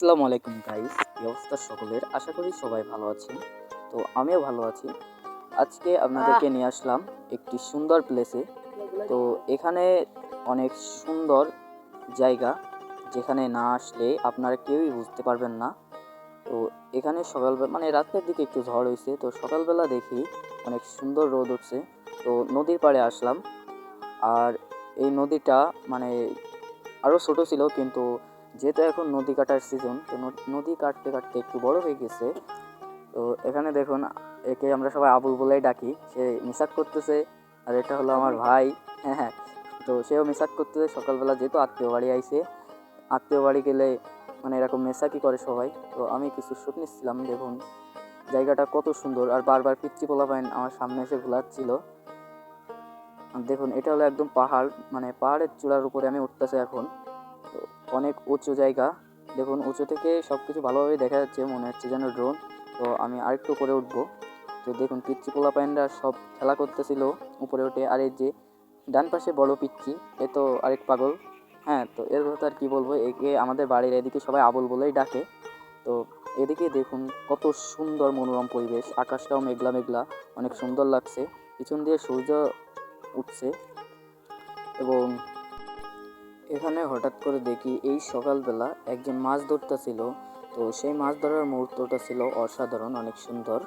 আসসালামু আলাইকুম গাইস, কি অবস্থা সকলের? আশা করি সবাই ভালো আছেন। তো আমিও ভালো আছি। আজকে আপনাদেরকে নিয়ে আসলাম একটি সুন্দর প্লেসে। তো এখানে অনেক সুন্দর জায়গা, যেখানে না আসলে আপনারা কেউই বুঝতে পারবেন না। তো এখানে সকালবেলা মানে রাতের দিকে একটু ঝড় হয়েছে, তো সকালবেলা দেখি অনেক সুন্দর রোদ উঠছে। তো নদীর পাড়ে আসলাম। আর এই নদীটা মানে আরও ছোট ছিল, কিন্তু যেহেতু এখন নদী কাটার সিজন, তো নদী কাটতে কাটতে একটু বড় হয়ে গেছে। তো এখানে দেখুন, একে আমরা সবাই আবুল বলেই ডাকি। সে মিসাক করতেছে, আর এটা হলো আমার ভাই। হ্যাঁ হ্যাঁ, তো সেও মিসাক করতেছে। সকালবেলা যেহেতু আত্মীয় বাড়ি আইছে, আত্মীয় বাড়ি গেলে মানে এরকম মেসাকি করে সবাই। তো আমি কিছু শ্যুট নিচ্ছিলাম। দেখুন জায়গাটা কত সুন্দর, আর বারবার পিচ্চি পোলাপাইন আমার সামনে এসে ভুলাচ্ছিল। দেখুন এটা হলো একদম পাহাড়, মানে পাহাড়ের চূড়ার উপরে আমি উঠতেছি এখন। তো অনেক উঁচু জায়গা। দেখুন উঁচু থেকে সব কিছু ভালোভাবে দেখা যাচ্ছে, মনে হচ্ছে যেন ড্রোন। তো আমি আরেকটু উপরে উঠবো। তো দেখুন পিচ্চি পোলাপাইনরা সব খেলা করতেছিল উপরে উঠে। আর এই যে ডান পাশে বড় পিচ্চি, এ তো আরেক পাগল। হ্যাঁ, তো এর কথা আর কি বলবো, একে আমাদের বাড়ির এদিকে সবাই আবুল বলেই ডাকে। তো এদিকে দেখুন কত সুন্দর মনোরম পরিবেশ, আকাশটাও মেঘলা মেঘলা, অনেক সুন্দর লাগছে। পিছন দিয়ে সূর্য উঠছে। এবং এখানে হঠাৎ করে দেখি এই সকালবেলা একজন মাছ ধরতেছিল। তো সেই মাছ ধরার মুহূর্তটা ছিল অসাধারণ, অনেক সুন্দর।